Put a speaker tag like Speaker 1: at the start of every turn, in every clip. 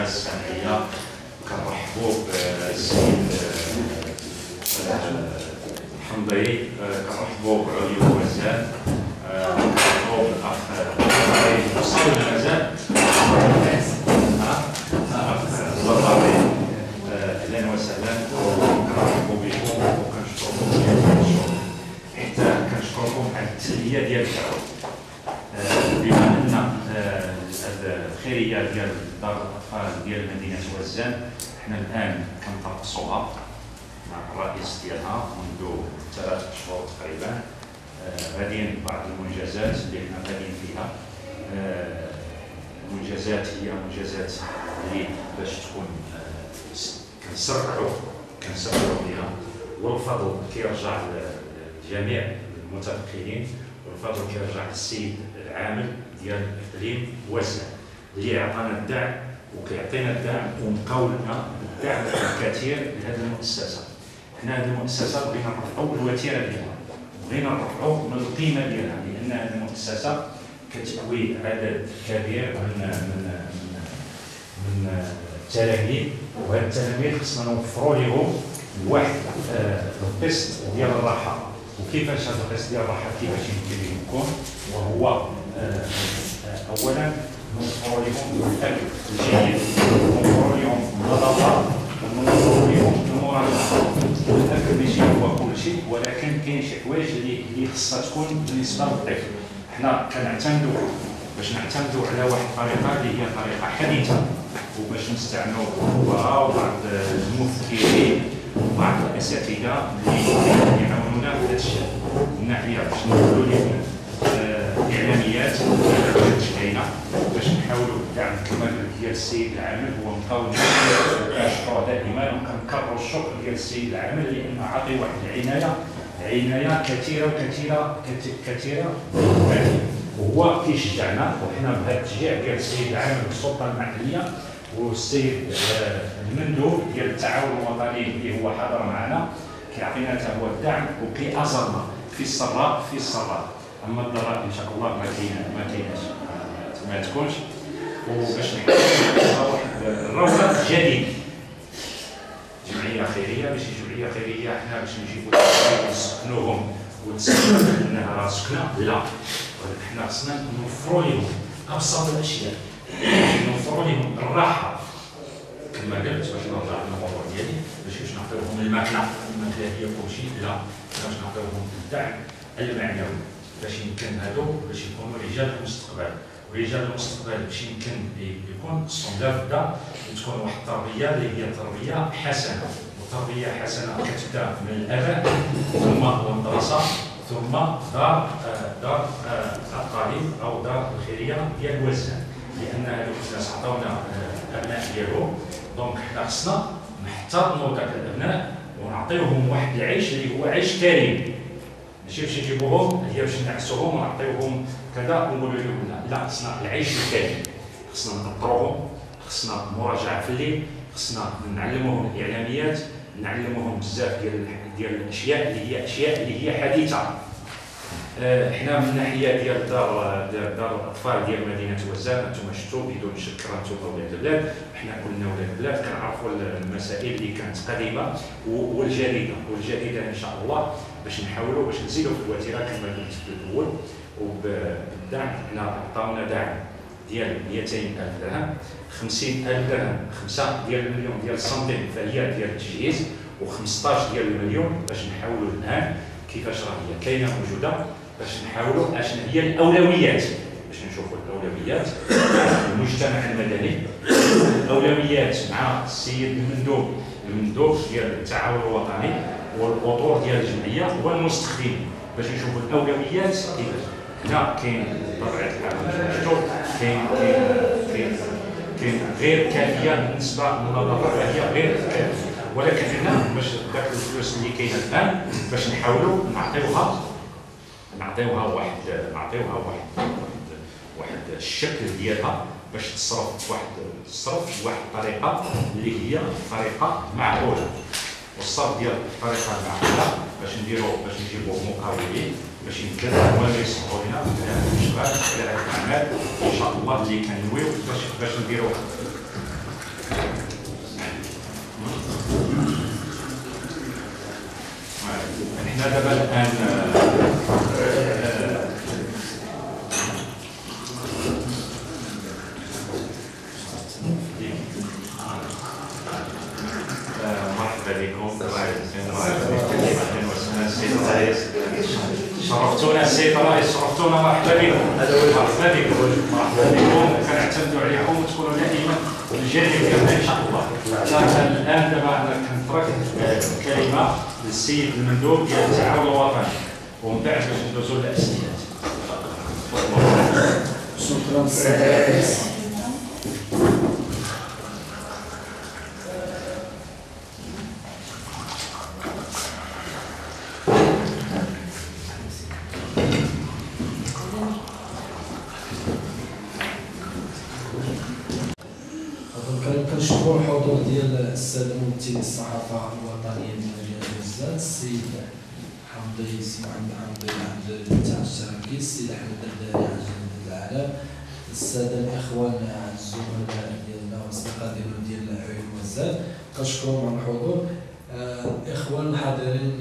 Speaker 1: الصناعيه. كنرحبوا بالسيد الحمضي، كنرحبوا بعليو وزان، كنرحبوا بالاخ وصل مازال اهلا وسهلا، كنرحبوا بكم وكنشكركم جزيل الشكر، حيت كنشكركم على التسليه ديال الدعوه. بما ان الخيريه ديال دار الاطفال ديال مدينه وزان حنا الان كنطرقصوها مع الرئيس ديالها منذ 3 شهور تقريبا، غاديين بعض المنجزات اللي حنا غاديين فيها. المنجزات هي منجزات اللي باش تكون كنسرعوا بها، والفضل كيرجع لجميع المتفقدين، والفضل كيرجع للسيد العامل ديال اقليم وزان اللي عطانا الدعم وكيعطينا الدعم، ومبقاو لنا الدعم الكثير لهذه المؤسسه. حنا هذه المؤسسه بغينا نرفعوا الوتيره ديالها، بغينا نرفعوا من القيمه ديالها، لان هذه المؤسسه كتكوي عدد كبير من التلاميذ، وهاد التلاميذ خصنا نوفروا لهم واحد القسط ديال الراحه. وكيفاش هذا القسط ديال الراحه كيفاش يمكن يكون؟ وهو اولا نوفروا لهم الاكل الجيد، نوفروا لهم النظافه، ونوفروا لهم المراجعه. الاكل ماشي هو كل شيء، ولكن كاين شي حوايج اللي خصها تكون بالنسبه للطفل. حنا كنعتمدوا على واحد الطريقه اللي هي طريقه حديثه، وباش نستعملوا الخبراء وبعض المفكرين وبعض الاساتذه اللي يعاونونا في هذا الشيء. من ناحيه باش نقولوا لهم اعلاميات كاينه باش نحاولوا الدعم كما قلت ديال السيد العامل. هو مقاول كنشكروا دائما وكنكرروا الشكر ديال السيد العامل، لانه عاطي واحد العنايه كثيره وهو كيشجعنا، وحنا بهذا التشجيع ديال السيد العامل والسلطه المحليه والسيد المندوب ديال التعاون الوطني اللي هو حاضر معنا كيعطينا حتى هو الدعم وكيأزرنا في السراء. اما الضراء ان شاء الله ما تكونش. وباش نحاول واحد الروضه جديده، جمعيه خيريه، ماشي جمعيه خيريه حنا باش نجيبوا ونسكنوهم وتسكنوا انها راه سكنه، لا، ولكن حنا خصنا نوفروا لهم ابسط الاشياء، نوفروا لهم الراحه كما قلت. باش نرجع للموضوع ديالي، باش نعطيوهم الماكله هي كل شيء، لا، باش نعطيوهم الدعم المعنوي باش يمكن هادو باش يكونوا رجال المستقبل. ورجال المستقبل باش يمكن يكون خصهم لا بد تكون واحد التربيه اللي هي تربيه حسنه، وتربيه حسنه كتبدا من الاباء ثم المدرسه ثم دار التعليم او دار الخيريه ديال وزان، لان هذوك الناس عطاونا الابناء ديالهم. دونك حنا خصنا نحترموا ذاك الابناء ونعطيوهم واحد العيش اللي هو عيش كريم، ماشي باش نجيبوهم هي باش نعسوهم ونعطيوهم كذا ونقولوا لهم لا، خصنا العيش الكريم، خصنا نقطروهم، خصنا مراجعه في الليل، خصنا نعلموهم الاعلاميات، نعلموهم بزاف ديال الاشياء اللي هي حديثه. حنا من الناحيه ديال دار الاطفال ديال مدينه وزان، انتم شفتوا بدون شك انتم ولاد البلاد، حنا كلنا ولاد البلاد كنعرفوا المسائل اللي كانت قديمه والجديده ان شاء الله، باش نحاولوا باش نزيدوا في الوتيره كما قلت في الاول. وبالدعم حنا عطاونا دعم ديال 200,000 درهم، 50,000 درهم، 5 ديال المليون ديال السنتيم فهي ديال التجهيز، و15 ديال المليون باش نحاولوا الان كيفاش راه هي كاينه موجوده، باش نحاولوا اشنو هي الاولويات، باش نشوفوا الاولويات المجتمع المدني، الاولويات مع السيد المندوب ديال التعاون الوطني والاطر ديال الجمعيه والمستخدمين، باش نشوفوا الاولويات كيفاش. هنا كاين بطبيعه الحال شفتوا كاين غير كافيه بالنسبه للنظافه، فهي غير كافيه، ولكن حنا باش داك الفلوس اللي كاينه الان باش نحاولوا نعطيوها واحد الشكل ديالها باش تصرف بواحد الطريقه اللي هي طريقه معقوله. والصرف ديال الطريقه المعقوله باش نجيبوا مقاولين باش يمكن هما اللي يصبروا لنا على الاشغال على هذه الاعمال ان شاء الله اللي كنويو باش نديروها. حنا دابا الان مرحبا بكم. شرفتونا السيد الرئيس، شرفتونا. مرحبا بكم. مرحبا بكم. مرحبا بكم. كنعتمدوا عليكم وتكونوا دائما الجانب ديالنا ان شاء الله. الان دابا انا كنترك الكلمه للسيد المندوب ديال التعاون الوطني، ومن بعد باش ندوزوا للاسئله.
Speaker 2: شكرا السيد الرئيس. كنشكر الحضور ديال الساده ممثلي الصحافه الوطنيه من مدينه غزه، السيد حمدي اسماعيل حمدي عبد تاع الشراكي، السيد احمد الدرداري عن العالم، الساده الاخوان الزملاء ديالنا والاصدقاء ديالنا ديال عيون غزه، كنشكرهم على الحضور. الاخوان الحاضرين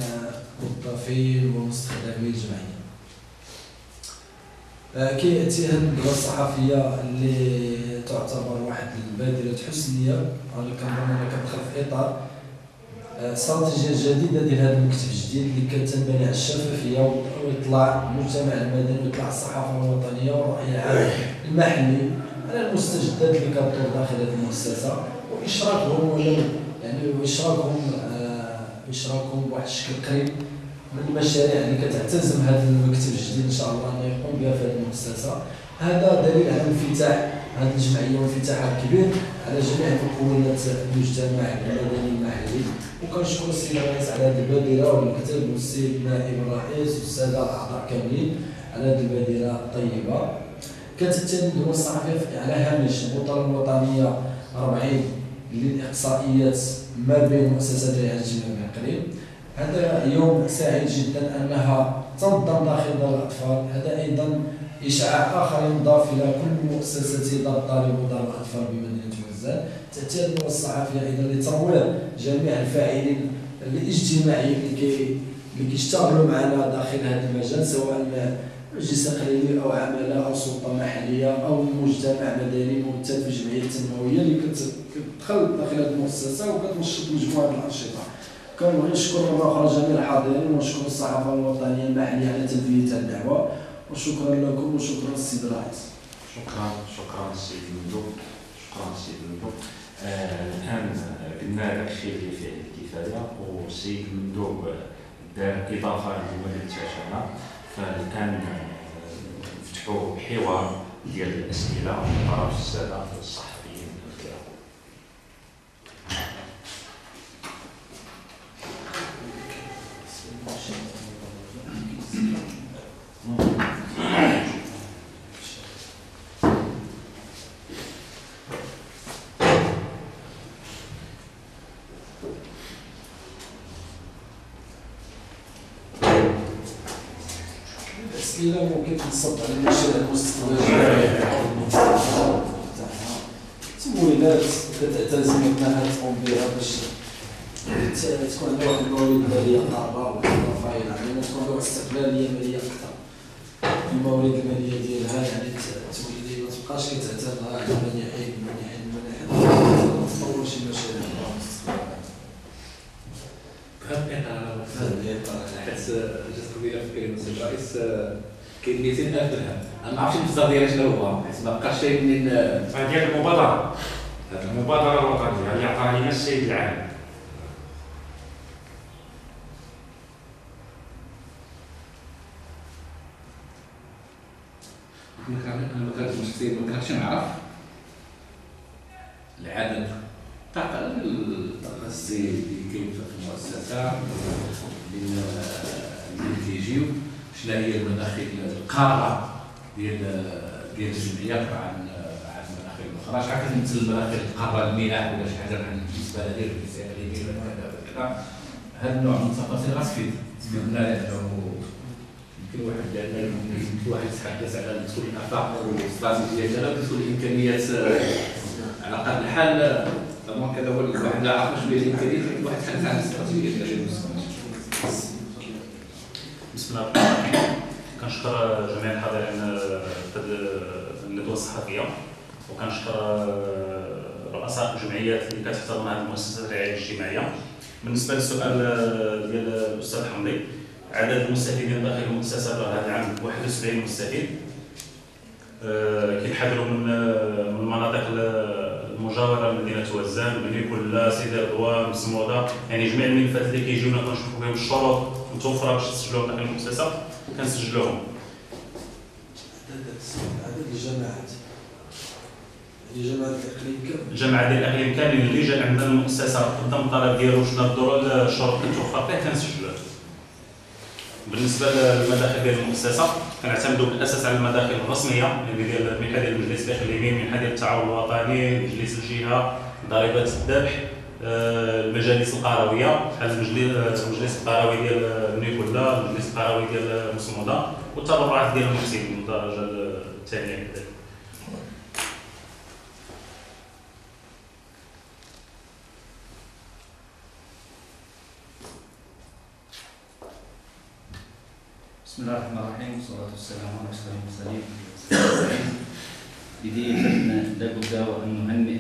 Speaker 2: موظفين ومستخدمي الجمعيه. كياتي هذه الندوه الصحفيه اللي تعتبر واحد البادره حسنيه، انا كنظن انها كتدخل في اطار استراتيجيه جديده ديال هذا المكتب الجديد اللي كتنبني على الشفافيه واطلاع المجتمع المدني واطلاع الصحافه الوطنيه والراي العام المحلي على المستجدات اللي كتدور داخل هذه المؤسسه، واشراكهم اشراكهم بواحد الشكل قريب من المشاريع اللي كتعتزم هذا المكتب الجديد ان شاء الله انه يقوم بها في هذه المؤسسه. هذا دليل على انفتاح هذه الجمعيه وانفتاحها الكبير على جميع مكونات المجتمع المدني المحلي. وكنشكر السيد الرئيس على هذه البادره والمكتب والسيد نائب الرئيس والساده الاعضاء كاملين على هذه البادره الطيبه. كتتم الندوه الصحفيه على هامش البطوله الوطنيه 40 للاقصائيات ما بين مؤسسات الرعايه الاجتماعيه بالإقليم. هذا يوم سعيد جدا انها تنظم داخل دار الاطفال. هذا ايضا اشعاع اخر يضاف الى كل مؤسسات دار الطالب ودار الاطفال بمدينه غزه. تاتي الندوه الصحفيه ايضا لترويج جميع الفاعلين الاجتماعيين اللي كيشتغلوا معنا داخل هذا المجال، سواء مجلس اقليمي او عماله او سلطه محليه او مجتمع مدني ممثل في الجمعيه التنمويه اللي كتدخل داخل هذه المؤسسه وكتنشط مجموعه الانشطه. كنبغي نشكر مره اخرى جميع الحاضرين ونشكر الصحافه الوطنيه المحليه على تلبيه هذه الدعوه، وشكرا لكم وشكرا للسيد الرئيس.
Speaker 1: شكرا السيد المندوب. شكرا السيد المندوب. الان قلنا داك الشيء اللي فيه الكفايه، والسيد المندوب دار اضافه لما قلت انا. فالان نفتحوا حوار ديال الاسئله من طرف الساده الصحفيين الكرام.
Speaker 2: الأسئلة ممكن تنصب على المشاريع المستقبلية تمويلات كتعتزم انها تقوم بها باش تكون عندها واحد الموارد مالية قارة وإضافة إلى يعني تكون عندها واحد استقلالية مالية أكثر في الموارد المالية ديالها، يعني تولي ما تبقاش كتعتمد على مناحي ما تطورش المشاريع المستقبلية.
Speaker 3: بهذا الإطار حيت جات قضية في كلمة السيد الرئيس كاين 200,000 درهم، أنا ما عرفتش المصدر ديالها شنو هو حيت ما بقاش شي منين.
Speaker 1: ديال المبادرة الوطنية اللي عطاها لنا السيد العام.
Speaker 3: أنا شخصيا ما كنتش نعرف العدد تاع السيد اللي كاين في المؤسسة اللي كيجيو، شنو هي المداخل القارة ديال الجمعية عن المداخل الأخرى. شحال كتمثل المداخل القارة المنح ولا شي حاجة بحال بالنسبة لدير في ولا كذا وكذا. هذا النوع من التفاصيل غتفيد لنا لأنه يمكن واحد يتحدث على دخول الآفاق والاستراتيجية ديالها ودخول الإمكانيات على قد الحال. طبعا كذا هو الواحد لا عرف شنو هي الامكانيات، واحد يتحدث عن الاستراتيجيه ديال المستقبل.
Speaker 4: بالنسبه لنا كنشكر جميع الحاضرين في هذه الندوه الصحفيه، وكنشكر رؤساء الجمعيات اللي كتحتضن هذه المؤسسات الرعايه الاجتماعيه. بالنسبه للسؤال ديال الاستاذ حمدي، عدد المستفيدين داخل المؤسسه هذا العام 71 مستفيد، كينحدروا من المناطق المجاوره لمدينه وزان، بني كلا، سيدي رضوان، مسموده، يعني جميع الملفات اللي كيجيونا كنشوفوا بهم الشروط متوفره باش تسجلوهم داخل المؤسسه وكنسجلوهم.
Speaker 2: عدد الجماعات
Speaker 4: الجماعه ديال الاقليم كامل اللي جا عندنا المؤسسه قدم الطلب ديالو شنو الشروط اللي توفر فيه كنسجلوه. بالنسبه للمداخل ديال المؤسسه كنعتمدوا بالاساس على المداخل الرسميه يعني ديال المنحه ديال المجلس الاقليمي، المنحه ديال التعاون الوطني، مجلس الجهه، ضريبه الذبح، المجالس القرويه بحال المجلس القروي ديال بني كلا، المجلس القروي ديال مسموده، والتبرعات ديال المحسنين من الدرجه الثانيه كذلك.
Speaker 5: بسم الله الرحمن الرحيم، والصلاة والسلام على أشرف المرسلين. بداية لابد وأن نهنئ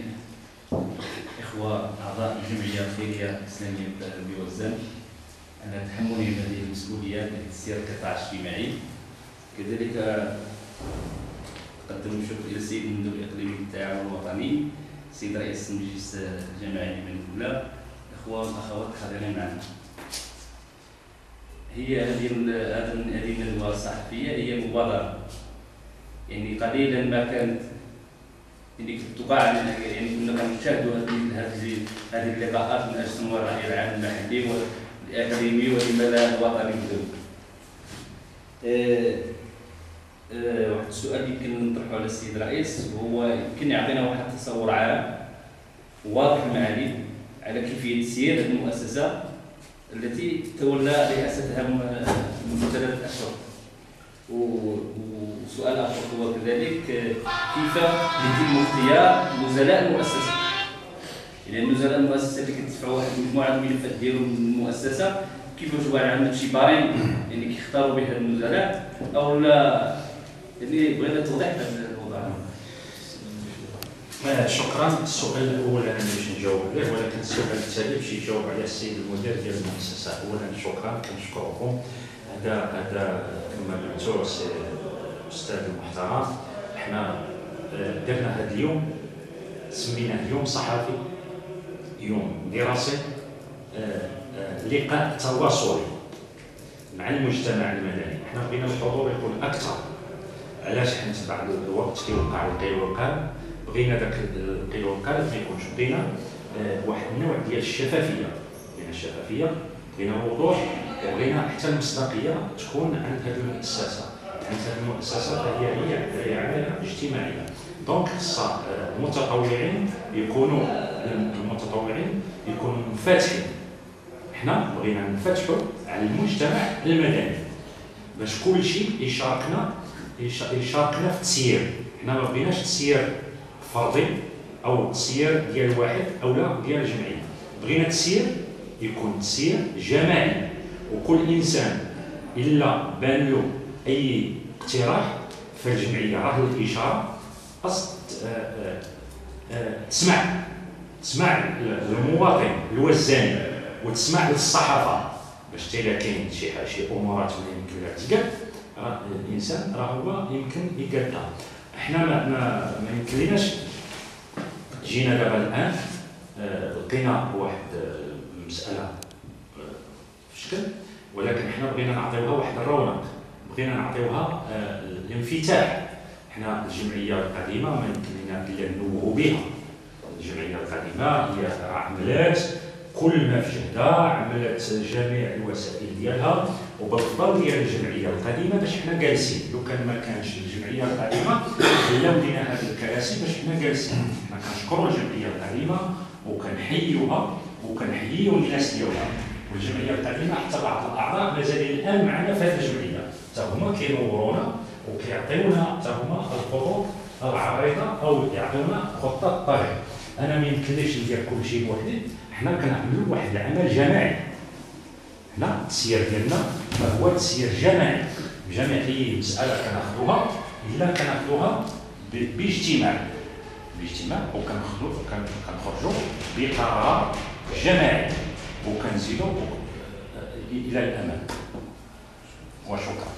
Speaker 5: إخوة أعضاء الجمعية الخيرية الإسلامية بوزان على تحملهم هذه المسؤولية التي تسير القطاع الاجتماعي. كذلك قدموا الشكر إلى السيد المندوب الإقليمي للتعاون الوطني، السيد رئيس المجلس الجماعي من كلا، الإخوة والأخوات الحاضرين معنا. هي هذه الندوة الصحفية هي مبادرة، يعني قليلا ما كانت يعني تقع يعني كنا كنشاهدوا هذه اللقاءات من اجل سمو الرأي العام المحلي والاقليمي ولما لا الوطني بدون. واحد السؤال يمكن نطرحه على السيد الرئيس، وهو يمكن يعطينا واحد تصور عام واضح المعالي على كيفية سير المؤسسة التي تولى رئاستها منذ 3 أشهر. وسؤال آخر هو كذلك كيف يتم اختيار نزلاء المؤسسة؟ يعني نزلاء المؤسسة اللي كيدفعوا واحد المجموعة من الملفات ديالهم من المؤسسة، كيفاش واحد عندك شي بارين يعني كيختاروا بها النزلاء أو لا؟ يعني بغينا توضيح هذا الموضوع.
Speaker 1: شكرا. السؤال الاول انا باش نجاوب عليه، ولكن السؤال التالي باش يجاوب عليه السيد المدير ديال المؤسسه. اولا شكرا، كنشكركم. هذا كما قلتوا الاستاذ المحترم، حنا درنا هذا اليوم سميناه يوم صحفي، يوم دراسي، لقاء تواصلي مع المجتمع المدني. حنا بغينا الحضور يكون اكثر. علاش؟ حيت بعد الوقت كيوقع القيل، بغينا داك القيل والقال ما يكونش، بغينا واحد النوع ديال الشفافيه، بغينا الوضوح، وبغينا حتى المصداقيه تكون عند هذه المؤسسه. عند هذه المؤسسه فهي عماله اجتماعيه، دونك خصها المتطوعين يكونوا منفتحين. حنا بغينا نفتحوا على المجتمع المدني باش كل شيء يشاركنا في التسيير. حنا ما بغيناش تسيير فردي او تسيير ديال واحد او لا ديال الجمعيه، بغينا تسيير يكون تسيير جماعي، وكل انسان الا بان له اي اقتراح فالجمعيه راه الاشاره تسمع المواطن الوزاني وتسمع للصحافه باش حتى الا كاين شي امورات ما يمكن لها تقال، راه الانسان راه هو يمكن يقادها. احنا ما يمكن ليناش جينا دابا الان لقينا واحد المساله في شكل، ولكن حنا بغينا نعطيوها واحد الرونق، بغينا نعطيوها الانفتاح. حنا الجمعيه القديمه ما يمكن لنا الا نوهوا بها. الجمعيه القديمه هي عملات كل ما في جهدها، عملت جميع الوسائل ديالها، وبالفضل ديال الجمعيه القديمه باش حنا جالسين. لو كان ما كانش الجمعيه القديمه الا ولينا هذه الكراسي باش حنا جالسين. حنا كنشكروا الجمعيه القديمه وكنحيوها وكنحييو الناس ديالها، والجمعيه القديمه حتى بعض الاعضاء مازالين الان معنا في هذه الجمعيه، حتى هما كينورونا وكيعطيونا حتى هما الخطوط العريضه او يعطيونا خطه الطريق. انا ما يمكنليش ندير كل شيء بوحدي، حنا كنعملوا واحد العمل جماعي. حنا التسيير ديالنا هو تسيير جماعي، جميع اي مساله كناخذوها الا كناخذوها باجتماع وكنخرجوا بقرار جماعي وكنزيدوا الى الامام. وشكرا.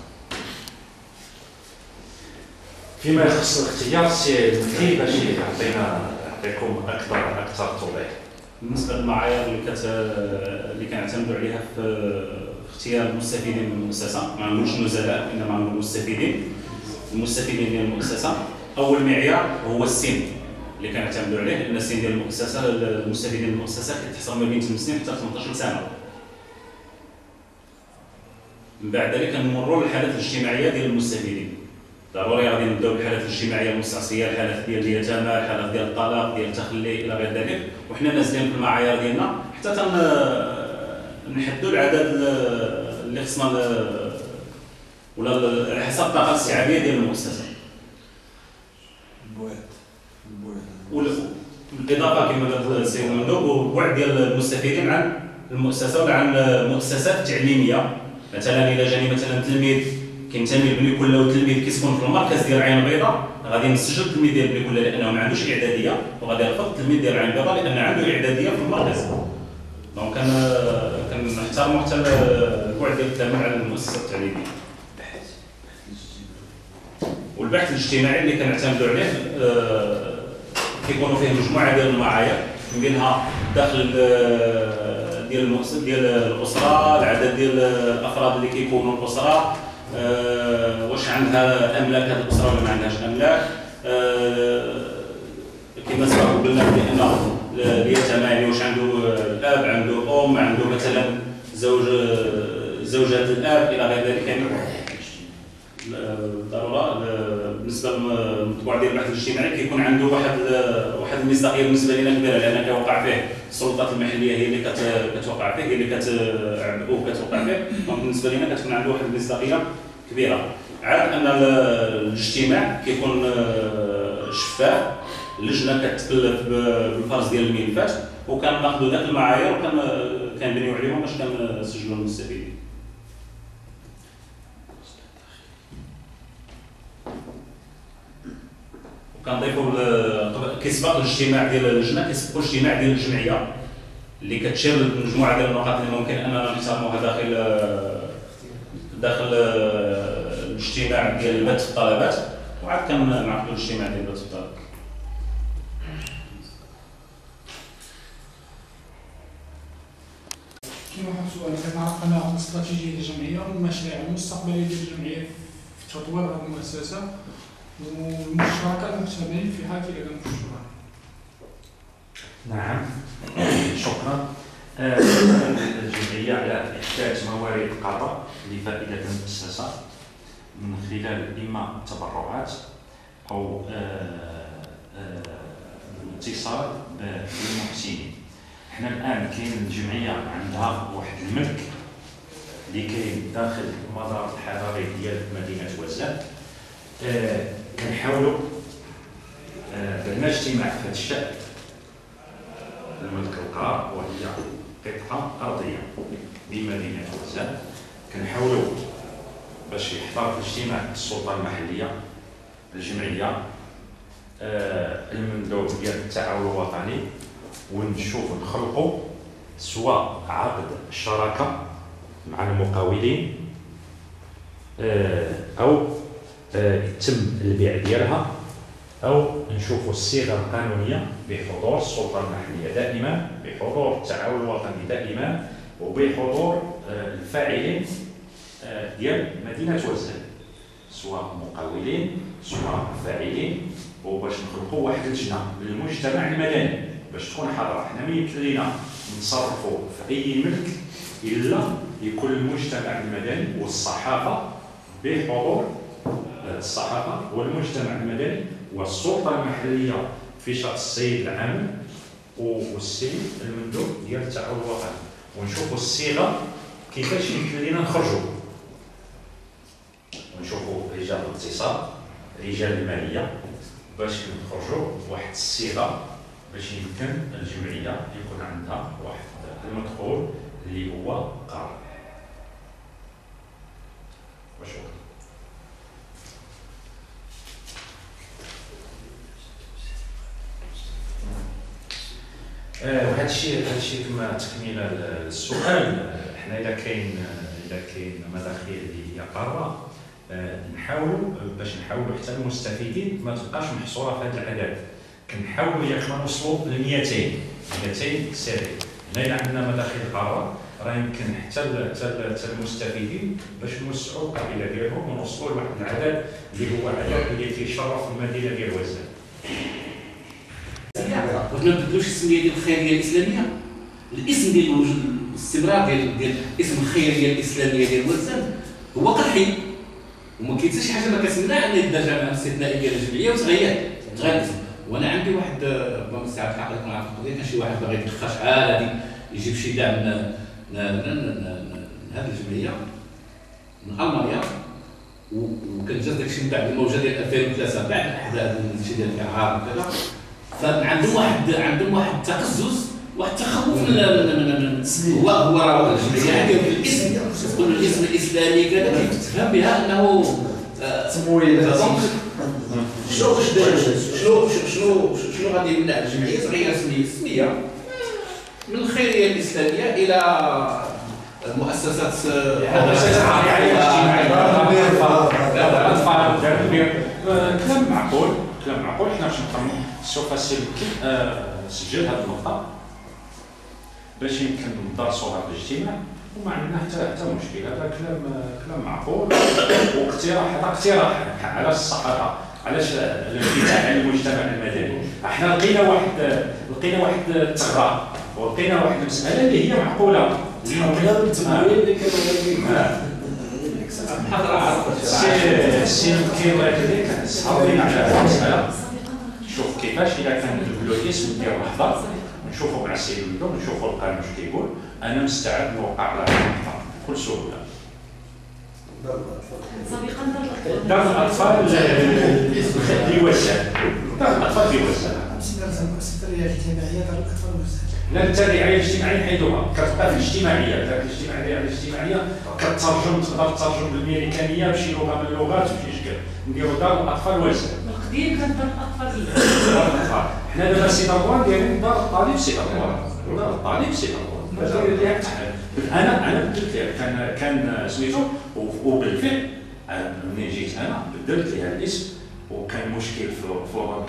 Speaker 1: فيما يخص الاختيار السي المفتي باش يعطيكم اكثر توضيح.
Speaker 4: بالنسبه للمعايير اللي كنعتمدوا عليها في اختيار المستفيدين من المؤسسه، ما نقولش النزلاء انما نقول المستفيدين ديال المؤسسه. اول معيار هو السن اللي كنعتمدوا عليه، لان السن ديال المؤسسه المستفيدين من المؤسسه كيتحصل ما بين 8 سنين حتى 18 سنه. من بعد ذلك كنمروا للحالات الاجتماعيه ديال المستفيدين. ضروري غادي نبداو بالحالات الاجتماعيه المستعصيه، الحالات ديال اليتامى، الحالات ديال الطلاق، ديال التخلي الى غير ذلك، وحنا نازلين في المعايير ديالنا حتى نحدوا العدد اللي خصنا ولا على حسب الطاقه الاستيعابيه ديال المؤسسه. بالاضافه كما قال السيد المندوب البعد ديال المستفيدين عن المؤسسه ولا عن المؤسسات التعليميه. مثلا الا جاني مثلا تلميذ كينتمي لبني كله وتلميذ كيسكن في المركز ديال عين بيضاء، غادي نسجل التلميذ ديال بني كله لانه ما عندوش اعداديه، وغادي نرفض التلميذ ديال عين بيضاء لان عنده اعداديه في المركز. دونك كنحترموا حتى البعد ديال التعامل على المؤسسات التعليميه. والبحث الاجتماعي اللي كنعتمدوا عليه كيكونوا فيه مجموعه ديال المعايير، من بينها الدخل ديال المؤسسه ديال الاسره، العدد ديال الافراد اللي كيكونوا الاسره، واش عندها املاك هذه الاسره ولا ما عندهاش املاك. كما سبق قلنا بان اليتامى واش عنده الاب، عنده ام، عنده مثلا زوجات الاب الى غير ذلك. يعني ضروره بالنسبه للمطبوع ديال البحث الاجتماعي كيكون عنده واحد المصداقيه بالنسبه لنا كبيره، لان كيوقع فيه السلطات المحليه هي اللي كتوقع فيه، هي اللي كتوقع فيه. دونك بالنسبه لنا كتكون عنده واحد المصداقيه كبيره. عاد ان الاجتماع كيكون شفاف، اللجنه كتكلف بالفرز ديال الملفات، وكناخذوا ذاك المعايير وكنبنيو عليهم باش كنسجلوا المستفيدين. وكنضيفوا كيسبق الاجتماع ديال اللجنه، كيسبق الاجتماع ديال الجمعيه اللي كتشير لمجموعه ديال النقاط اللي ممكن اننا نحترموها داخل الاجتماع ديال بث الطلبات، وعاد كنعقدوا الاجتماع ديال بث الطلبات.
Speaker 6: كاين واحد السؤال، كنعرف عن الاستراتيجيه ديال الجمعيه والمشاريع المستقبليه ديال الجمعيه في تطوير هذه المؤسسه والمشاركه المجتمعيه في حال اذا كانت مشروعه.
Speaker 1: نعم، شكرا. الجمعيه على احداث موارد القاره لفائده المؤسسه من خلال اما التبرعات او الاتصال بالمحسنين. حنا الان كاين الجمعيه عندها واحد الملك اللي كاين داخل المزار الحضاري ديال مدينه وزان. كنحاولوا درنا اجتماع في هذا الشأن. الملك القار وهي قطعه ارضيه بمدينه وزان، كنحاولوا باش يحضر في الاجتماع السلطه المحليه، الجمعيه، المندوب ديال التعاون الوطني، ونشوفوا نخلقوا سواء عقد الشراكه مع المقاولين او يتم البيع ديالها، او نشوفوا الصيغه القانونيه بحضور السلطه المحليه دائما، بحضور التعاون الوطني دائما، وبحضور الفاعلين ديال مدينه وزان، سواء مقاولين سواء فاعلين، وباش نخلقوا واحد اللجنه للمجتمع المدني باش تكون حاضره. حنا ما يمكن لينا نتصرفوا في اي ملك الا يكون المجتمع المدني والصحافه بحضور الصحافه والمجتمع المدني والسلطه المحليه في شخص السيد العامل والسيد المندوب ديال التعاون الوطني، ونشوفوا الصيغه كيفاش يمكن لينا نخرجوا، ونشوفوا رجال الاقتصاد، رجال الماليه، باش نخرجوا بواحد الصيغه باش يمكن الجمعيه يكون عندها واحد المدخول اللي هو قرار. وهذا الشيء كما تكمله للسؤال، حنا اذا كاين مداخيل اللي هي قاره، نحاولوا حتى المستفيدين ما تبقاش محصوره في هذا العدد، كنحاولوا ياك ما نوصلوا ل 200 ساري. هنا الا عندنا مداخل قاره راه يمكن حتى المستفيدين باش نوسعوا القبيله ديالهم ونوصلوا لواحد العدد اللي هو عدد اللي تيشرف المدينه ديال وزان.
Speaker 3: واش ما نبدلوش السميه ديال الخيريه الاسلاميه؟ الاسم ديال الاستمرار ديال اسم الخيريه الاسلاميه ديال وزان هو قرحي، وما كاين حتى شي حاجه ما كتمنع ان يدار مع الاستثنائيه ديال الجمعيه وتغير الاسم. وانا عندي واحد ما مستعد الحق يكون عارف القضيه، كان شي واحد باغي يدخل شحال هادي يجيب شي دعم من هذه الجمعيه من المانيا، وكان جات داكشي من بعد الموجه ديال 2003 بعد الاحداث شي ديال الاعراب وكذا، فعندهم واحد التقزز، واحد التخوف من هو راه الجمعيه عندهم الاسم، تقول الاسم الاسلامي كذا كيتفهم بها انه
Speaker 2: تمويل.
Speaker 3: شنو غادي يمنع الجمعيه تغير السميه من الخيريه الاسلاميه الى المؤسسات
Speaker 1: كلام معقول. حنا باش نفهموا سوف سجل هذه النقطه باش يمكن ندرسوا هذا الاجتماع وما عندنا حتى مشكل. هذا كلام معقول واقتراح على الصحافه، علاش الانفتاح على المجتمع المدني. احنا لقينا واحد الثغره ولقينا واحد المساله اللي هي معقوله.
Speaker 2: كلام التمويل اللي
Speaker 1: السي كيف صحابين على هذه المساله، نشوف كيفاش اذا كان نبدلوا الاسم ديال اللحظه نشوفوا مع السيد المندوب نشوفوا القانون واش كيقول. انا مستعد نوقع على هذه اللحظه بكل سهوله. دار الاطفال اللي وزان، دار الاطفال اللي وزان.
Speaker 7: المؤسسه الاجتماعيه دار الاطفال وزان.
Speaker 1: لا التابعيه الاجتماعيه حيدوها كتبقى في الاجتماعيه، ذاك الاجتماعيه كترجم، تقدر تترجم بالامريكانيه بشي لغه من اللغات بشي شكل. نديروا دار الاطفال وزان.
Speaker 8: القديم كان دار الاطفال.
Speaker 1: دار الاطفال حنا دابا سي دابوان دايرين دار الطالب سي دابوان، دار الطالب سي دابوان. انا بدلت لها كان سميتو، وبالفعل ملي جيت انا بدلت لها الاسم، وكان مشكل في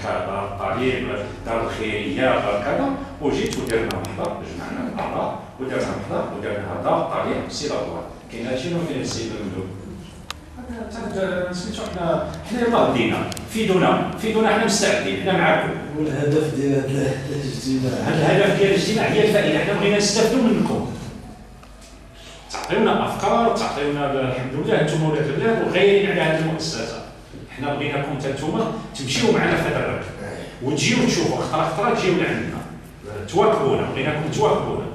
Speaker 1: دار الطالب دار الخيريه دار كذا، وجيت ودرنا محضر جمعنا الاعضاء ودرنا محضر ودرنا دار الطالب سي دابوان. كاين هادشي اللي فيه السيد المندوب. سميتو حنا يلاه بدينا فيدونا حنا مستعدين، حنا معاكم.
Speaker 2: والهدف ديال هذا الاجتماع،
Speaker 1: الهدف ديال الاجتماع هي الفائده. حنا بغينا نستافدوا منكم، تعطيونا افكار، تعطيونا الحمد لله انتم ولاد البلاد وغايرين على هذه المؤسسه. حنا بغيناكم انتوما تمشيو معنا في هذا الركب وتجيو تشوفوا خطره تجيو لعندنا تواكبونا، بغيناكم تواكبونا.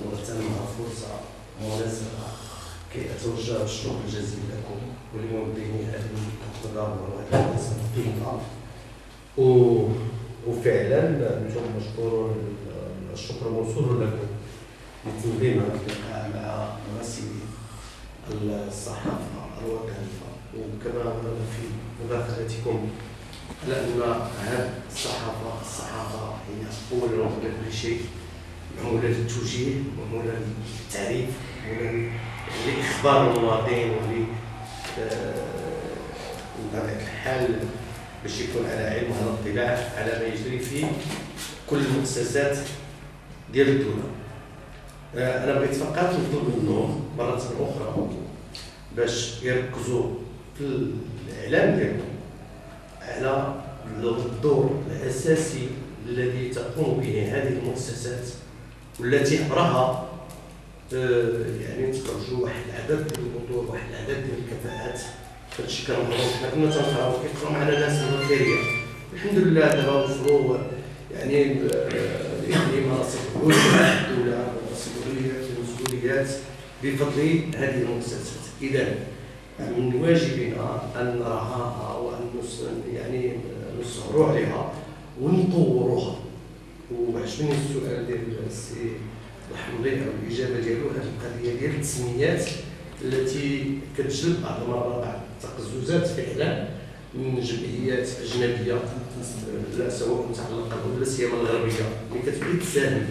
Speaker 9: نغتنم فرصة مناسبة كي أتوجه بالشكر الجزيل لكم ولمنظمي هذه التظاهرة وهذه القيمة، وفعلا أنتم مشكورون، الشكر موصول لكم لتنظيم هذا اللقاء مع ممثلي الصحافة الوطنية، وكما في مداخلتكم على أن هذه الصحافة هي أولا وقبل كل شيء معمولة للتوجيه ومعمولة للتعريف ومعمولة لإخبار المواطنين بطبيعة الحال باش يكون على علم وعلى اطلاع على ما يجري في كل المؤسسات ديال الدولة. أنا بغيت فقط نطلب منهم مرة أخرى باش يركزوا في الإعلام ديالهم على الدور الأساسي الذي تقوم به هذه المؤسسات والتي عبرها يعني تخرجوا واحد العدد ديال البطول، واحد العدد ديال الكفاءات. هادشي كنهضروا حنا كنا تنقراو كيقراو معنا ناس من الخيريه، الحمد لله دابا وصلوا يعني مناصب الدوله ومسؤوليات بفضل هذه المؤسسات. اذا من واجبنا ان نراها وان يعني نسهروا عليها ونطوروها. وعجبني السؤال ديال السي الحمضي او الاجابه ديالو، هذه القضيه ديال التسميات التي كتجلب بعض المرات بعض التقززات فعلا من جمعيات اجنبيه لا سواء متعلقه ولا سيما الغربيه اللي كتبغي تساهم،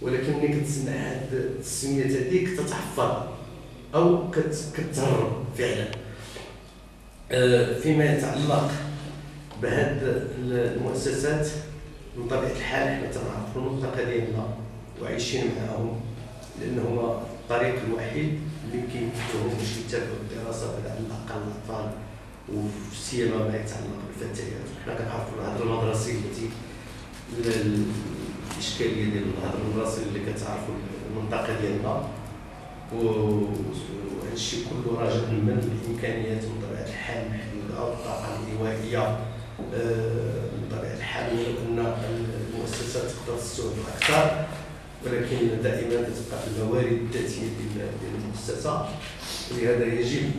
Speaker 9: ولكن ملي كتسمع هاد التسميات هذيك تتحفظ او كتهرب فعلا. فيما يتعلق بهاد المؤسسات من طبيعه الحال حنا تنعرفوا المنطقه ديالنا وعايشين معاهم، لان هما الطريق الوحيد اللي كيمكن لهم باش يتابعوا الدراسه على الاقل الاطفال وسيما ما يتعلق بالفتيات. حنا كنعرفوا الهضره المدرسيه التي الاشكاليه ديال الهضره المدرسيه اللي كتعرفوا المنطقه ديالنا، وهذا الشيء كله راجع من الامكانيات من طبيعه الحال محدوده والطاقه الانوائيه من طبيعه الحال، ولو ان المؤسسات تقدر تستوعب اكثر، ولكن دائما تبقى الموارد الذاتيه ديال المؤسسه. لهذا يجب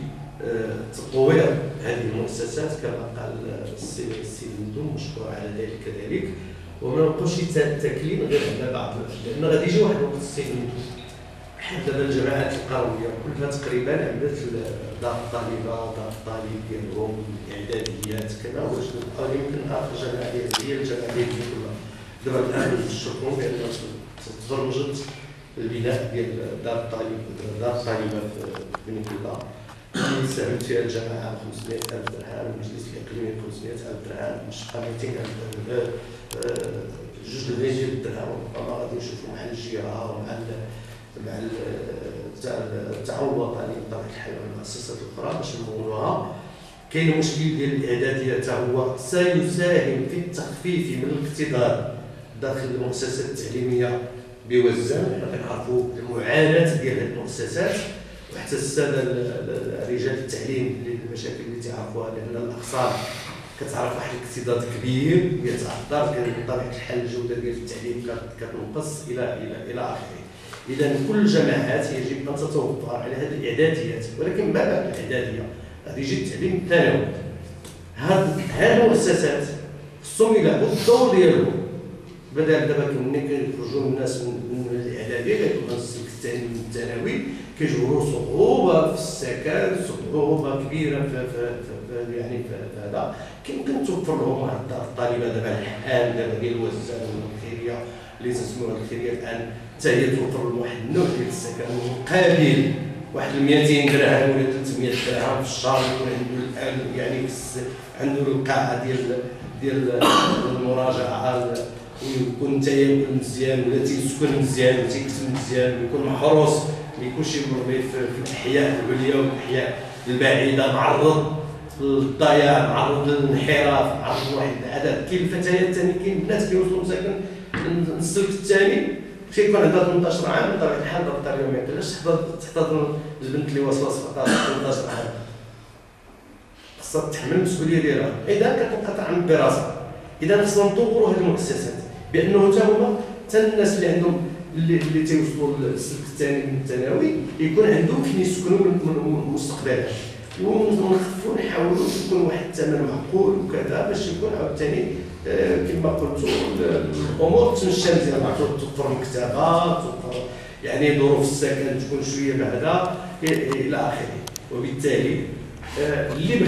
Speaker 9: تطوير هذه المؤسسات كما قال السيد مندوم مشكور على ذلك كذلك، وما نبقوش تاكلين غير على بعض، لان غادي يجي واحد الوقت السيد مندوم بحال دابا الجماعات القرويه كلها تقريبا عملت دار الطالبه ودار الطالب ديالهم الاعداديات كذا، واش نبقاو يمكن اخر جماعه هي الجماعه ديالهم كلها. دابا الان نشوفهم بان تدرجت البناء ديال دار الطالبه في بني كلها اللي ساهمت فيها الجماعه 500,000 درهم، المجلس الاقليمي 500,000 درهم، المشقه 200,000 2 مليون درهم. ربما غادي نشوفوا مع الجهه ومع التعاون الوطني بطبيعه الحال والمؤسسات الاخرى باش نمولوها. كاين مشكل ديال الاعداديه حتى هو سيساهم في التخفيف من الاكتظاظ داخل المؤسسات التعليميه بوزان. حنا كنعرفوا المعاناه ديال هذه المؤسسات، وحتى الساده رجال التعليم اللي المشاكل اللي تعرفوها، لان الاقسام كتعرف واحد الاكتظاظ كبير يتعذر بطبيعه الحال الجوده ديال التعليم كتنقص الى اخره. اذا كل الجماعات يجب ان تتوفر على هذه الاعداديات، ولكن ما بعد الاعداديه غادي يجي التعليم الثانوي. هاد المؤسسات خصهم يلعبوا الدور ديالهم، بدل دابا ملي كيخرجوا الناس من الاعداديه كيكون السلك الثاني من الثانوي كيجبروا صعوبه في السكن، صعوبه كبيره في يعني في هذا. كيمكن توفر لهم واحد دار الطالبه دابا الحال دابا ديال الوزان والخيريه اللي تسموها الخيريه الان حتى هي توفر لهم واحد النوع ديال السكن مقابل واحد 200 درهم ولا 300 درهم في الشهر، يكون عنده الان يعني عنده القاعه ديال المراجعه، ويكون تياكل مزيان ولا تيسكن مزيان وتيكتب مزيان ويكون محروس، ما يكونش يمر في الاحياء العليا والاحياء البعيده معرض للضياع، معرض للانحراف، معرض لواحد العدد. كاين الفتيات ثاني، كاين الناس كيوصلوا مساكن السلك الثاني كيكون عندها 18 عام بطبيعه الحال دار الطالبه ما يقدرش تحتضن البنت اللي واصله 17 18 عام، خصها تحمل المسؤوليه ديالها. اذا كتنقطع عن الدراسه. اذا خصنا نطوروا هذه المؤسسات بانه حتى هما حتى الناس اللي عندهم اللي تيوصلوا للسلك الثاني من الثانوي يكون عندهم فين يسكنوا مستقبلا، ونخفوا نحاولوا يكون واحد الثمن معقول وكذا باش يكون عاوتاني كما قلت الامور تمشى مزيان، توفر مكتبات، توفر يعني ظروف السكن تكون شويه بعدا الى اخره. وبالتالي اللي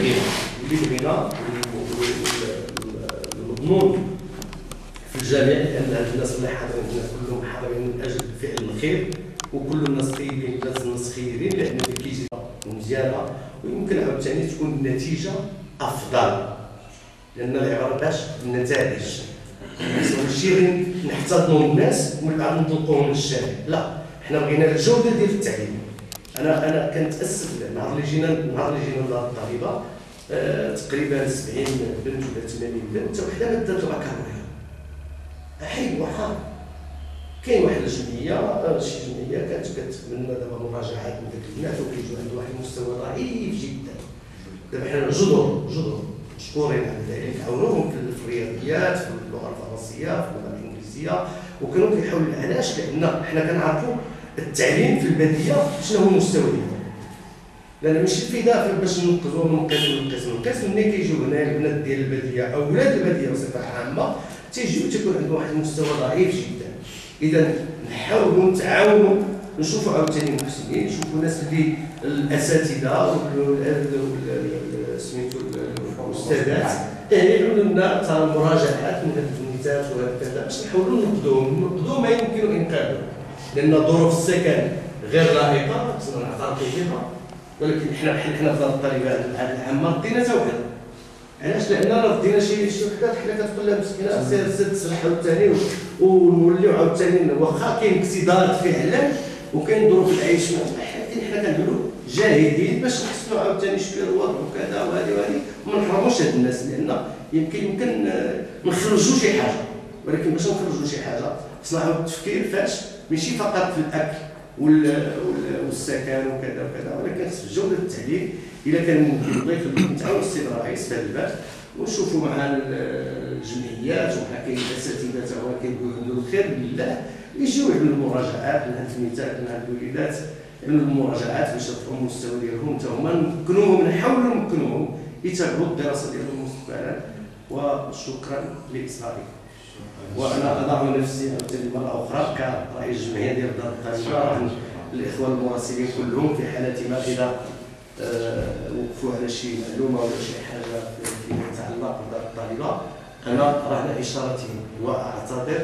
Speaker 9: بغينا المضمون في الجامع ان الناس اللي حاضرين كلهم حاضرين من اجل فعل الخير، وكل الناس طيبين لازم الناس خيرين، لان كيجي مزيانه ويمكن عاوتاني تكون النتيجه افضل، لان العباره باش النتائج ماشي غير نحتضنوا الناس ومن بعد نطلقوهم للشارع، لا حنا بغينا الجوده ديال التعليم. انا كنتاسف النهار اللي جينا لدار الطالبه تقريبا 70 بنت ولا 80 بنت، حتى وحده ما دات البكالوريا. عيب وحار. كاين واحد الجمعيه شي جمعيه كانت كتمنى دابا مراجعات من داك البنات وكيجيو عند واحد المستوى ضعيف جدا. دابا حنا جدر مشكورين على ذلك، عاونوهم في الرياضيات، في اللغه الفرنسيه، في اللغه الانجليزيه، وكانوا كيحاولوا. علاش؟ لان حنا كنعرفوا التعليم في الباديه شنو هو المستوى ديالو، لان ماشي الفداء باش ننقذوا القسم ملي كيجيو هنا البنات ديال الباديه او اولاد الباديه بصفه عامه تيجيو تيكون عندهم واحد المستوى ضعيف جدا. اذا نحاولوا نتعاونوا نشوفوا عاوتاني محسنين، نشوفوا ناس اللي الاساتذه سميتو الاستاذات يعملوا لنا مراجعات من هذه الميتات وهكذا باش نحاولوا ننقذوا ما يمكن انقاذه، لان ظروف السكن غير لائقه خصنا نعترفوا بها، ولكن حنا في الطالبات العامه ردينا حتى وحده. علاش؟ لان ردينا شي وحدات حنا كتقول لها مسكينه سير تسرح عاوتاني ونوليو عاوتاني واخا كاين اكتظاظ فعلا وكاين ظروف العيش، ولكن حنا كنديروا جاهدين باش نحسنوا عاوتاني شويه الوضع وكذا وهذه وما نحرموش هاد الناس، لان يمكن نخرجوا شي حاجه، ولكن باش نخرجوا شي حاجه خصنا عاود التفكير فاش ماشي فقط في الاكل والسكن وكذا ولكن خص جوده التعليم. الا كان ممكن الله يخليك نتعاون السيد الرئيس في هذا الباب ونشوفوا مع الجمعيات ومع كاين الاساتذه تا هو كيقولوا الخير لله يجيو يعملوا المراجعات من هاد النتاج من هاد الوليدات، يعملوا المراجعات باش يرفعوا المستوى ديالهم حتى هما نمكنوهم نحاولوا نمكنوهم يتابعوا الدراسه ديالهم مستقبلا. وشكرا لاصراركم. وانا اضع نفسي عاوتاني مره اخرى كرئيس الجمعيه ديال دار الطالبه الاخوان المراسلين كلهم في حاله ما اذا وقفوا على شي معلومه ولا شي حاجه فيما يتعلق بدار الطالبه انا رهن اشارتهم واعتذر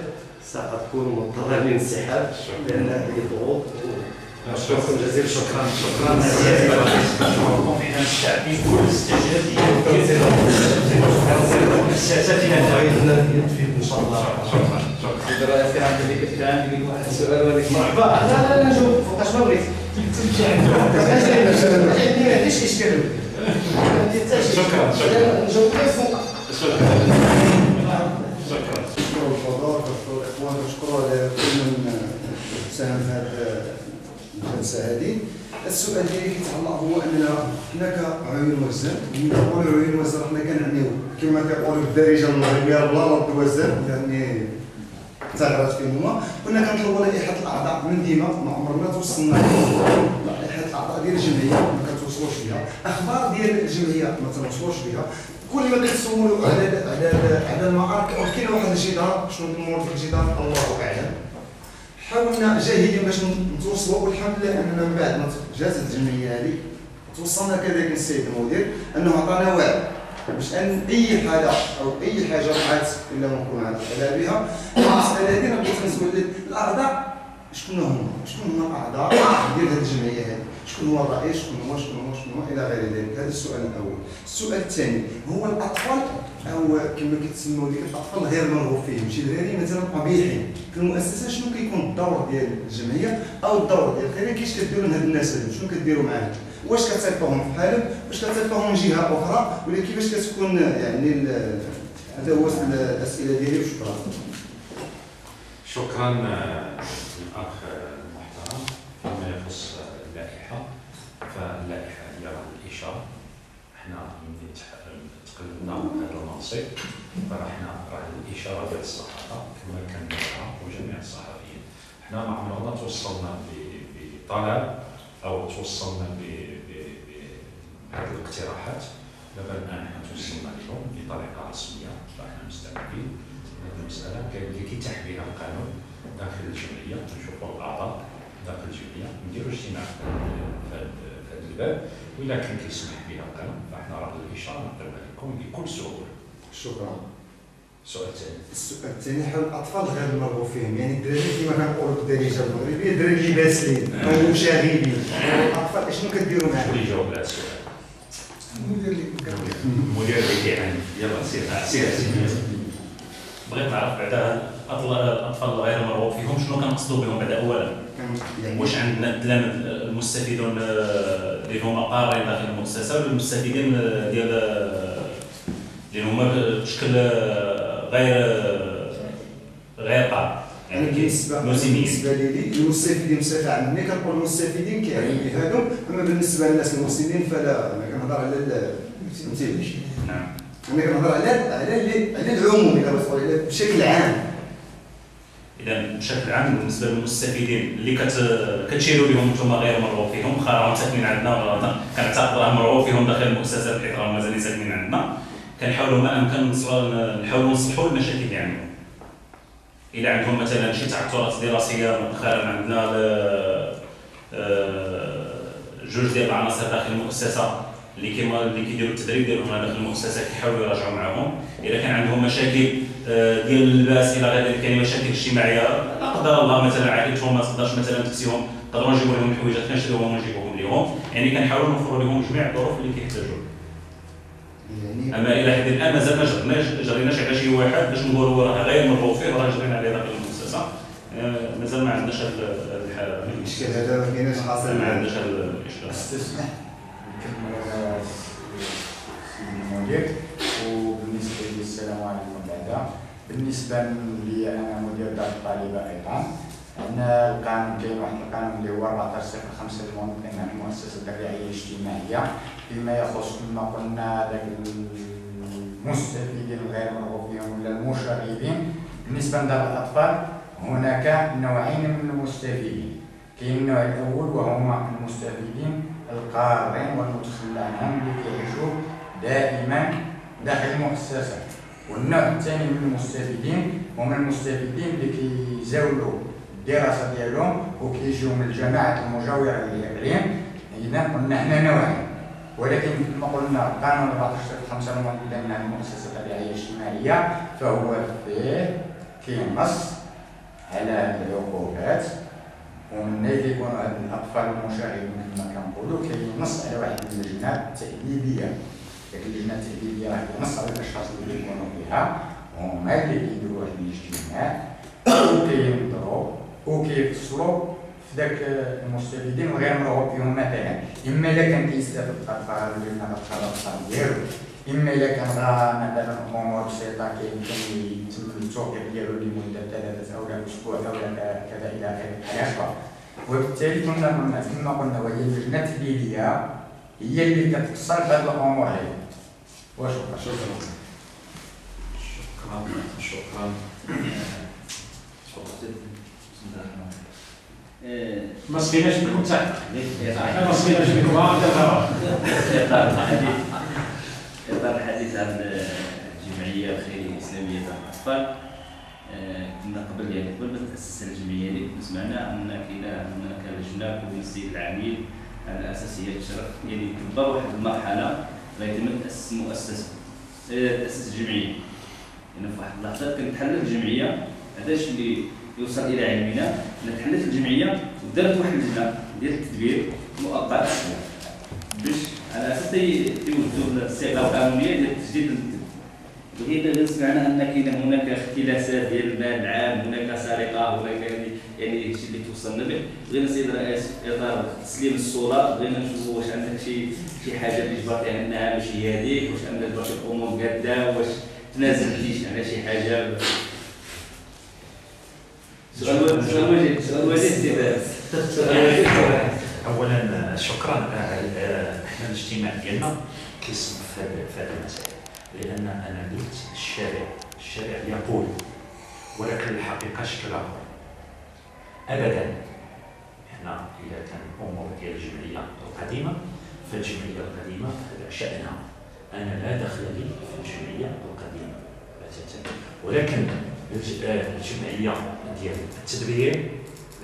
Speaker 9: ساكون مضطرا للانسحاب لان هذه ضغوط. شكرا جزيلا.
Speaker 1: شكرا حنا مستعدين كل استجابه اساتذتنا
Speaker 9: يطفي ان شاء الله.
Speaker 5: سيد الرئيس كان عندي واحد السؤال ولكن
Speaker 9: مرحبا. لا نجاوب فوقاش ما بغيت. ما عنديش اشكال.
Speaker 1: شكرا.
Speaker 9: نجاوب غير فوق.
Speaker 1: شكرا.
Speaker 10: نشكر الحضور ونشكر الاخوان ونشكروا على كل من ساهم في هذه الجلسه هذه. السؤال ديالي كيتعلق هو اننا حنا كعيون وزان، ملي كنقولوا عيون وزان حنا كنعنيو كما كيقولوا بالدارجه المغربيه بلا رد وزان، يعني تابعات فيهم هما. كنا كنطلبوا لائحه الاعضاء من ديما، ما عمرنا توصلنا لائحه الاعضاء ديال الجمعيه ما كتوصلوش بها، اخبار ديال الجمعيه ما تنوصلوش بها. كل ما كتسولوا على المعارك او كاين واحد الجدار، شنو الامور في الجدار الله اعلم. حاولنا جاهدين باش نتوصلوا، والحمد لله اننا من بعد ما جات الجمعيه هذه توصلنا كذلك السيد المدير انه عطانا وعد باش ان اي حاله او اي حاجه وقعت الا ما نكون على بها. المساله هذه بغيت نسول الاعضاء شكون هما الاعضاء ديال هذه الجمعيه هذه، شكون هو الرئيس، شكون هو الى غير ذلك. هذا السؤال الاول. السؤال الثاني هو الاطفال او كما كيتسموا ديك الاطفال غير مرغوب فيهم، شي دراري مثلا قبيحين في المؤسسه، شنو كيكون الدور ديال الجمعيه او الدور ديال الخيريه؟ كيفاش كديروا لهاد الناس هادو؟ شنو كديروا معاهم؟ واش كتصيفطوهم في حالهم، واش كتصيفطوهم جهه اخرى، ولا كيفاش كتكون يعني هذا هو الاسئله ديالي. وشكرا.
Speaker 1: شكرا الاخ المحترم. فيما يخص اللائحه فاللائحه هي الاشاره. احنا ملي تقلبنا هذا المنصب فرحنا الاشاره ديال الصحافه كما كنديرها وجميع الصحفيين. احنا ما عمرنا توصلنا بطلب او توصلنا بهذه الاقتراحات. دابا الان احنا توصلنا اليوم بطريقه رسميه فاحنا مستعدين هذه المساله اللي كيتاح بها القانون داخل الجمعيه. نشوفوا الاعضاء داخل الجمعيه نديروا اجتماع في هذا الباب، واذا كان كيسمح بها القانون فاحنا راه الاشاره نقدمها لكم بكل سهوله.
Speaker 10: شكرا.
Speaker 1: السؤال الثاني.
Speaker 10: السؤال الثاني حول الاطفال غير المرغوب فيهم، يعني الدراري كما كنقولوا بالدارجه المغربيه الدراري اللي باسلين او مشاغبين، الاطفال شنو كديروا معاهم؟
Speaker 1: شكون اللي يجاوب على هذا السؤال؟ المدير اللي كيعاني. يلا سير.
Speaker 4: بغيت نعرف بعدا الاطفال غير مرغوب فيهم شنو كنقصدوا بهم بعدا اولا؟ واش عندنا التلاميذ المستفيدون اللي هما اقارين داخل المؤسسه ولا المستفيدين اللي هما بشكل غير قار؟
Speaker 10: يعني بالنسبه لي المستفيدين بصفه عامه، ملي كنقول المستفيدين كيعني بهادو، اما بالنسبه للناس المسلمين فلا. انا كنهضر على فهمتي.
Speaker 4: نعم.
Speaker 10: انا كنهضر على العموم بشكل عام.
Speaker 4: اذا بشكل عام بالنسبه للمستفيدين اللي كتشيروا لهم انتم غير مرغوب فيهم، واخا راهم ساكنين عندنا ولا كنعتقد راه مرغوب فيهم داخل المؤسسات حيت راهم مازالين ساكنين عندنا، كنحاولوا ما امكن نحاولوا نصلحوا المشاكل اللي عندهم. إلا عندهم مثلا شي تعثرات دراسيه مؤخرا عندنا جوج ديال العناصر داخل المؤسسه اللي كيديروا التدريب ديالهم داخل المؤسسه كيحاولوا يراجعوا معاهم. اذا كان عندهم مشاكل ديال اللباس الى غير ذلك، كاين مشاكل اجتماعيه لا قدر الله مثلا عائلتهم ما تقدرش مثلا تكسيهم، نقدروا نجيبوا لهم الحويجات كنشريوهم ونجيبوهم لهم، يعني كنحاولوا نوفروا لهم جميع الظروف اللي كيحتاجوها. اما الى حد الان مازال ما جريناش على شي واحد باش نقولوا راه غير مرغوب فيه وراه جرينا عليه داخل المؤسسه، مازال ما عندناش هذا الحاله.
Speaker 10: المشكل هذا ما كاينش حاصل،
Speaker 4: ما عندناش هذا الاشكال.
Speaker 11: استسمح نكمل سيدي المدير. وبالنسبه لي السلام عليكم بعدا. بالنسبه لي انا مدير دار الطالبه ايضا، عندنا القانون، كاين واحد القانون اللي هو 14/5 المنظم عن المؤسسات الرعايه الاجتماعيه فيما يخص كما قلنا ذاك المستفيدين الغير مرغوب فيهم ولا المشاغبين. بالنسبه لدار الاطفال هناك نوعين من المستفيدين، كاين النوع الاول وهما المستفيدين القارين والمتخلى عنهم اللي كيعيشوا دائما داخل المؤسسه، والنوع الثاني من المستفيدين هما المستفيدين اللي كيزاولوا الدراسه ديالهم وكيجيو من الجماعات المجاوره للاقليم. اذا قلنا حنا نوعين، ولكن كما قلنا قانون 14/5 المنظم عن المؤسسات الرعايه الاجتماعيه فهو فيه كينص على هذه العقوبات، ومن هنا كيكونوا هاد الاطفال المشاغبين كما كنقولوا كينص على واحد اللجنه التاديبيه. ديك اللجنه التاديبيه راه كينص على الاشخاص اللي كيكونوا فيها، هما اللي كيديروا واحد الاجتماع وكينظروا وكيفصلوا في ذاك المستفيدين الغير مرغوب فيهم، مثلا اما الا كان كيستافد الاطفال اللي كتبقى الاطفال ديالو، اما الا كان مثلا امور بسيطه كيمكن يتم التوقيع ديالو لمده 3 او اسبوع او كذا الى اخره. وبالتالي كما قلنا وهي اللجنه التدبيريه هي اللي كتفصل في هذه الامور هذه. وشكرا.
Speaker 3: شكرا.
Speaker 1: ما سقيناش بكم تحت، احنا ما سقيناش بكم
Speaker 5: إطار الحديث عن الجمعية الخيرية الإسلامية دار الأطفال. كنا قبل ما تأسس الجمعية اللي كنا سمعنا أن هناك لجنة كون السيد العميد على أساس هي تشرف يعني كبر واحد المرحلة لغاية ما تأسس مؤسسة، تأسس الجمعية. يعني في واحد اللحظة كانت تحلت الجمعية، هذاش اللي يوصل إلى علمنا أن تحلت الجمعية ودارت واحد اللجنة ديال التدبير مؤقت باش على اساس يوجدوا الصيغه القانونيه ديال تجديد التدبير. بغينا سمعنا ان كاين هناك اختلاسات ديال المال العام، هناك سرقه، هناك يعني شي اللي توصلنا به. بغينا سيد الرئيس في اطار تسليم الصوره بغينا نشوفوا واش عندك شي حاجه اللي جبرتي عنها ماشي هذيك، واش عندك باش الامور قاده، واش تنازلتيش على شي حاجه. سؤال وجيه سيدي.
Speaker 1: اولا شكرا. احنا الاجتماع ديالنا كيصب في هذه المسائل، لان انا قلت الشارع يقول، ولكن الحقيقه شكل اخر. ابدا احنا اذا كان الامور ديال الجمعيه القديمه فالجمعيه القديمه هذا شانها، انا لا دخل لي في الجمعيه القديمه بتاتا، ولكن الجمعيه ديال التدبير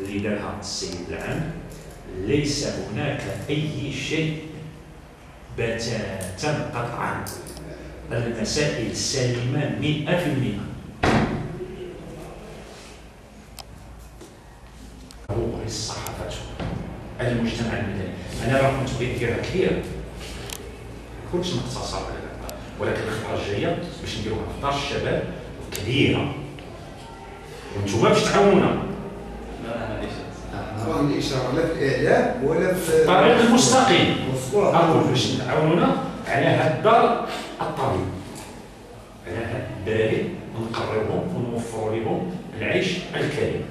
Speaker 1: اللي دارها السيد العام ليس هناك أي شيء بتاتا قطعا، المسائل سليمة 100%. هو الصحافة المجتمع المدني، أنا راه كنت بغيت نديرها كبيرة، كلش مختصر هذا، ولكن الخطرة الجاية باش نديروها في دار الشباب كبيرة وانتوما باش تعاونونا.
Speaker 10: الإشارة لا في الإعلام ولا في
Speaker 1: الطريق المستقيم، أقول باش تعاونونا على هاد الدار الطبيب، على هاد الدراري نقربهم ونوفروا لهم العيش الكريم.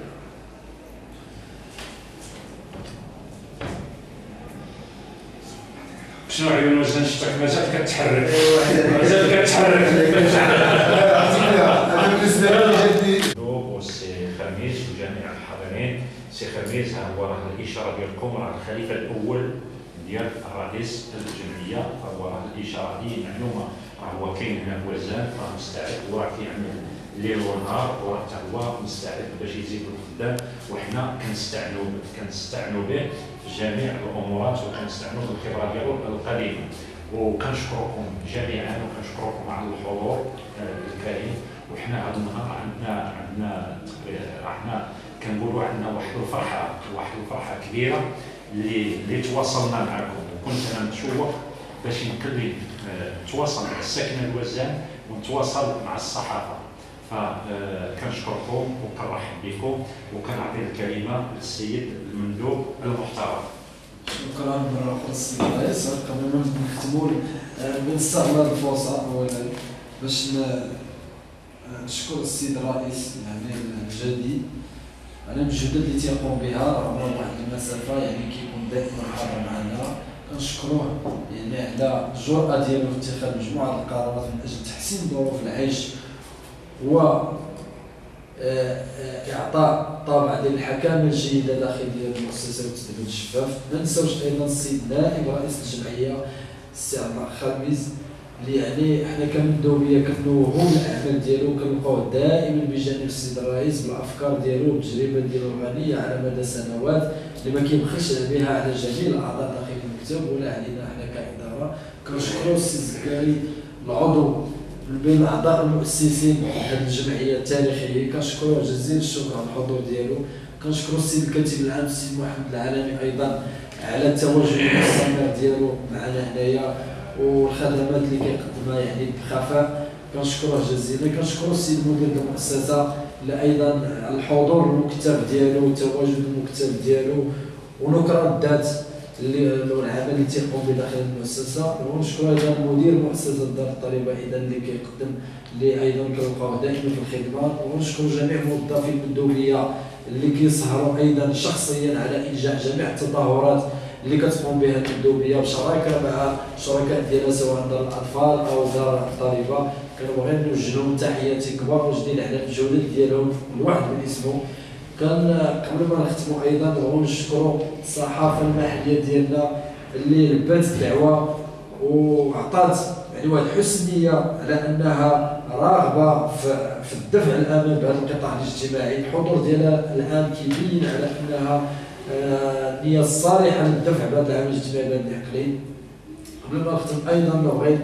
Speaker 1: شنو عيون وجه نشتك مازال كتحرك، مازال كتحرك.
Speaker 10: أنا بالنسبة لي
Speaker 1: والسي خميس وجميع الحاضرين. سي خميس ها هو راه الاشاره ديالكم، راه الخليفه الاول ديال رئيس الجمعيه، فهو راه الاشاره دي معلومه، راه هو كاين هنا وزان، راه مستعد وراه كيعمل الليل والنهار، وراه حتى هو مستعد باش يزيد الخدام، وحنا كنستعنوا به جميع الامورات وكنستعملوا الخبره ديالو القديمه. وكنشكركم جميعا وكنشكركم على الحضور الكريم. وحنا هذا النهار عندنا كنقولوا عندنا واحد الفرحه كبيره اللي تواصلنا معكم، وكنت انا متشوق باش يمكن لي نتواصل مع الساكنه الوزان ونتواصل مع الصحافه. فكنشكركم وكنرحب بكم وكنعطي الكلمه للسيد المندوب المحترم.
Speaker 2: شكرا مرة أخرى السيد الرئيس. قبل ما نختموا بنستغل هذه الفرصة أولا باش نشكر السيد الرئيس يعني الجديد على المجهودات اللي تيقوم بها رغم واحد المسافة يعني كيكون دائما حاضر معنا. كنشكروه يعني على الجرأة ديالو في اتخاذ مجموعة القرارات من أجل تحسين ظروف العيش و إعطاء طابع ديال الحكامة الجيدة داخل ديال المؤسسة والتدريب الشفاف. ما نساوش أيضا السيد نائب رئيس الجمعية السي عبد الله خامس اللي يعني حنا كمندوبية كنوهو الأعمال ديالو كنلقاوه دائما بجانب السيد الرئيس بالأفكار ديالو والتجربة ديالو الغنية على مدى سنوات اللي ما كيبخلش بها على جميع الأعضاء داخل المكتب ولا علينا حنا كإدارة. كنشكرو السي الزكاري العضو بين اعضاء المؤسسين هذه الجمعيه التاريخيه. كنشكروه جزيل الشكر على الحضور ديالو. كنشكرو السيد الكاتب العام السيد محمد العالمي ايضا على التواجد المستمر ديالو معنا هنايا والخدمات اللي كيقدمها يعني بخفاء. كنشكروه جزيلا. كنشكرو السيد مدير المؤسسه اللي ايضا على الحضور المكتب ديالو والتواجد المكتب ديالو ونكره الذات العمل اللي تيقوم به داخل المؤسسه. ونشكر ايضا مدير مؤسسه دار الطالبه اذا اللي كيقدم اللي ايضا كنلقاوه دائما في الخدمه. ونشكر جميع موظفي المندوبيه اللي كيسهروا ايضا شخصيا على انجاح جميع التظاهرات اللي كتقوم بها المندوبيه بشراكه مع شركاء ديالها سواء دار الاطفال او دار الطالبه. كنبغي نوجه لهم تحياتي كبار وجديد على المجهودات ديالهم الواحد من اسمه. كان قبل ما نختموا ايضا نبغيو نشكروا الصحافه المحليه ديالنا اللي لبات الدعوه وعطات يعني واحد الحسنيه على انها راغبه في الدفع الامام بهذا القطاع الاجتماعي. الحضور ديالها الان كيبين على انها النيه الصالحه للدفع بهذا العمل الاجتماعي بهذا الاقليم. قبل ما نختم ايضا بغيت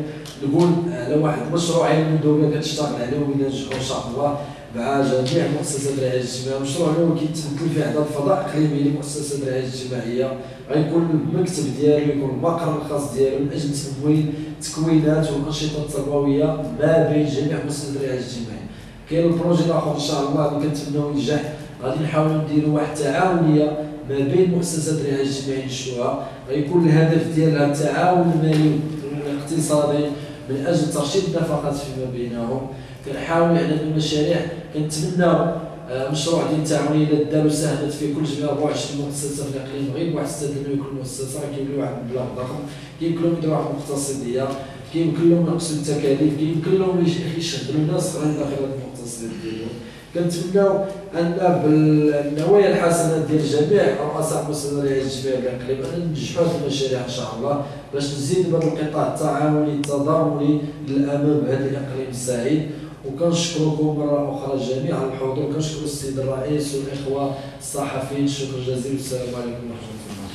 Speaker 2: نقول على واحد مشروعين المندوبيه كتشتغل عليهم الى نجحوا ان شاء الله مع جميع مؤسسات الرعايه الاجتماعيه. المشروع الاول كيتمثل في عدد فضاء اقليمي لمؤسسات الرعايه الاجتماعيه. غيكون المكتب ديالو يكون المقر الخاص ديالو من اجل تمويل تكوينات والانشطه التربويه ما بين جميع مؤسسات الرعايه الاجتماعيه. كاين البروجي الاخر ان شاء الله اللي كنتمناو ينجح غادي نحاولوا نديروا واحد التعاونيه ما بين مؤسسات الرعايه الاجتماعيه نشوها. غيكون الهدف ديالها التعاون المالي والاقتصادي من اجل ترشيد النفقات فيما بينهم. كنحاول على المشاريع كنتمناو مشروع ديال التعاونيه اللي داروا ساهمت فيه كل جميع 24 مؤسسه في الاقليم غير بواحد 6 كل مؤسسه كيمكن واحد المبلغ ضخم. كيمكن لهم يديروا واحد المقتصديه، كيمكن لهم ينقصوا التكاليف، كيمكن لهم يشغلوا ناس اخرين داخل هذه المقتصديات ديالهم. كنتمناو ان بالنوايا الحسنات ديال جميع رؤساء مؤسسات الرعايه الاجتماعيه بالاقليم ان ننجحوا هذه المشاريع ان شاء الله باش نزيد بهذا القطاع التعاوني التضامني للامام بهذا الاقليم السعيد. وكنشكركم مره اخرى جميعا على الحضور. كنشكر السيد الرئيس والاخوه الصحفيين. شكرا جزيلا والسلام عليكم ورحمه الله.